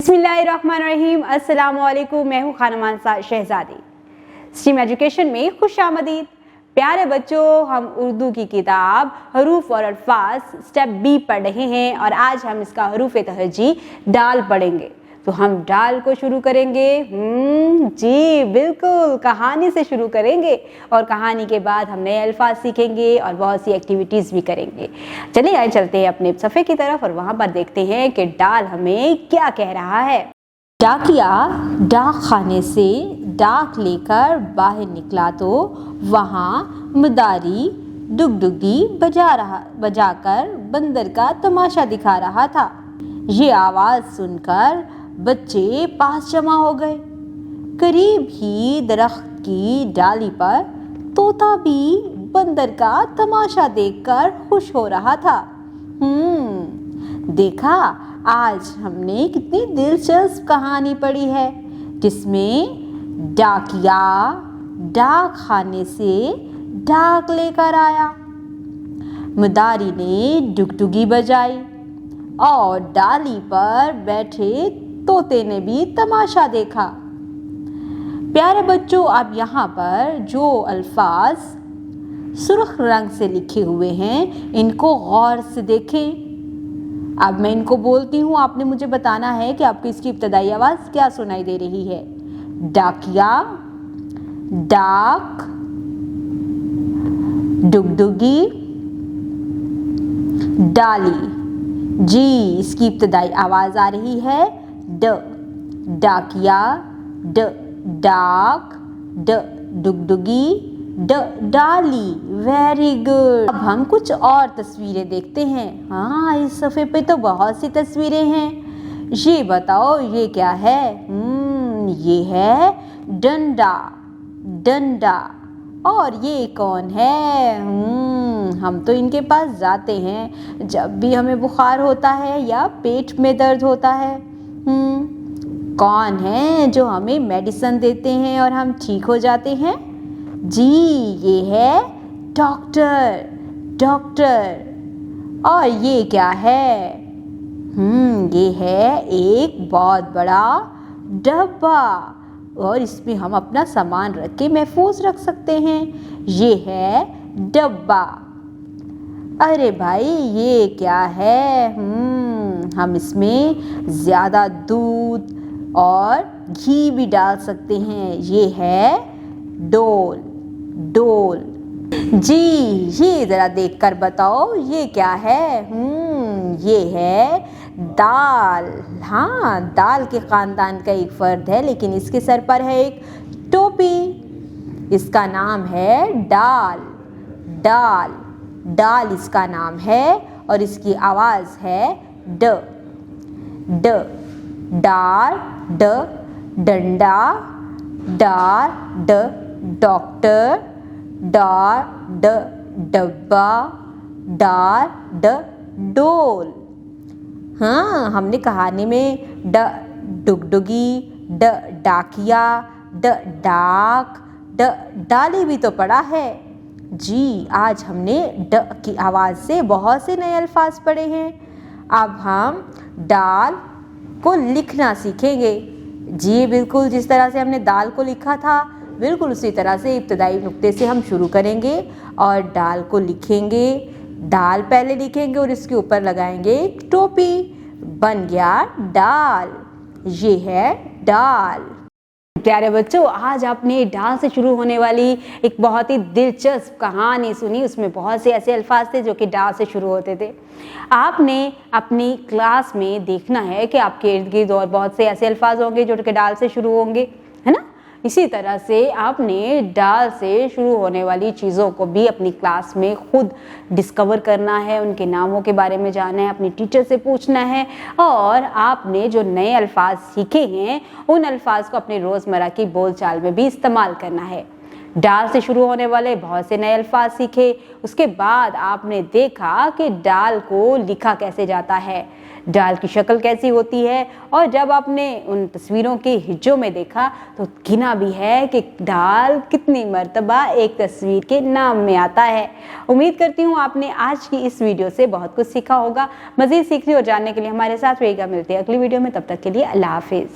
बिस्मिल्लाहिर्रहमानिर्रहीम। अस्सलामु अलैकुम। मैं हूँ खानमान शहजादी। स्ट्रीम एजुकेशन में खुशामदीद। प्यारे बच्चों, हम उर्दू की किताब हरूफ और अल्फाज स्टेप बी पढ़ रहे हैं और आज हम इसका हरूफ तहजी डाल पढ़ेंगे। तो हम डाल को शुरू करेंगे। जी बिल्कुल, कहानी से शुरू करेंगे और कहानी के बाद हम नए अल्फाज सीखेंगे और बहुत सी एक्टिविटीज़ भी करेंगे। चलिए आइए चलते हैं अपने सफ़े की तरफ और वहाँ पर देखते हैं कि डाल हमें क्या कह रहा है। डाकिया डाक खाने से डाक लेकर बाहर निकला तो वहाँ मदारी डुगडुगी बजाकर बंदर का तमाशा दिखा रहा था। ये आवाज़ सुनकर बच्चे पास जमा हो गए। करीब ही दरख्त की डाली पर तोता भी बंदर का तमाशा देखकर खुश हो रहा था। देखा, आज हमने कितनी दिलचस्प कहानी पढ़ी है जिसमें डाकिया डाक खाने से डाक लेकर आया, मदारी ने डुगडुगी बजाई और डाली पर बैठे तोते ने भी तमाशा देखा। प्यारे बच्चों, अब यहाँ पर जो अल्फाज सुर्ख रंग से लिखे हुए हैं इनको गौर से देखें। अब मैं इनको बोलती हूँ, आपने मुझे बताना है कि आपको इसकी इब्तदाई आवाज़ क्या सुनाई दे रही है। डाकिया, डाक, डुगडुगी, डाली। जी, इसकी इब्तदाई आवाज़ आ रही है ड। डाकिया, ड। डाक, ड। डुगडुगी, ड। डाली। Very good. अब हम कुछ और तस्वीरें देखते हैं। हाँ, इस सफ़े पे तो बहुत सी तस्वीरें हैं। ये बताओ ये क्या है? ये है डंडा। डंडा। और ये कौन है? हम तो इनके पास जाते हैं जब भी हमें बुखार होता है या पेट में दर्द होता है। कौन है जो हमें मेडिसिन देते हैं और हम ठीक हो जाते हैं? जी, ये है डॉक्टर। डॉक्टर। और ये क्या है? ये है एक बहुत बड़ा डब्बा और इसमें हम अपना सामान रख के महफूज रख सकते हैं। ये है डब्बा। अरे भाई, ये क्या है? हम इसमें ज़्यादा दूध और घी भी डाल सकते हैं। ये है डोल। डोल। जी, ये ज़रा देखकर बताओ ये क्या है? ये है दाल। हाँ, दाल के ख़ानदान का एक फ़र्द है, लेकिन इसके सर पर है एक टोपी। इसका नाम है डाल। डाल। डाल इसका नाम है और इसकी आवाज़ है ड। ड। डार, ड। डंडा, डार, ड। डॉक्टर, डार, ड। डब्बा, डार, ड। डोल। हाँ, हमने कहानी में ड डुगडुगी, ड डाकिया, ड डाक, ड डाली भी तो पढ़ा है। जी, आज हमने ड की आवाज़ से बहुत से नए अल्फाज पढ़े हैं। अब हम डाल को लिखना सीखेंगे। जी बिल्कुल, जिस तरह से हमने दाल को लिखा था बिल्कुल उसी तरह से इब्तदाई नुक्ते से हम शुरू करेंगे और डाल को लिखेंगे। दाल पहले लिखेंगे और इसके ऊपर लगाएंगे एक टोपी। बन गया डाल। ये है डाल। प्यारे बच्चों, आज आपने डाल से शुरू होने वाली एक बहुत ही दिलचस्प कहानी सुनी। उसमें बहुत से ऐसे अल्फाज थे जो कि डाल से शुरू होते थे। आपने अपनी क्लास में देखना है कि आपके इर्द गिर्द और बहुत से ऐसे अल्फाज होंगे जो कि डाल से शुरू होंगे, है ना। इसी तरह से आपने डाल से शुरू होने वाली चीज़ों को भी अपनी क्लास में खुद डिस्कवर करना है, उनके नामों के बारे में जानना है, अपनी टीचर से पूछना है और आपने जो नए अल्फाज सीखे हैं उन अल्फाज को अपने रोज़मर्रा की बोलचाल में भी इस्तेमाल करना है। डाल से शुरू होने वाले बहुत से नए अल्फाज सीखे। उसके बाद आपने देखा कि डाल को लिखा कैसे जाता है। दाल की शक्ल कैसी होती है, और जब आपने उन तस्वीरों के हिज्जों में देखा तो गिना भी है कि दाल कितनी मर्तबा एक तस्वीर के नाम में आता है। उम्मीद करती हूँ आपने आज की इस वीडियो से बहुत कुछ सीखा होगा। मज़ीद सीखने और जानने के लिए हमारे साथ रहिएगा। मिलते हैं अगली वीडियो में, तब तक के लिए अल्लाह हाफिज़।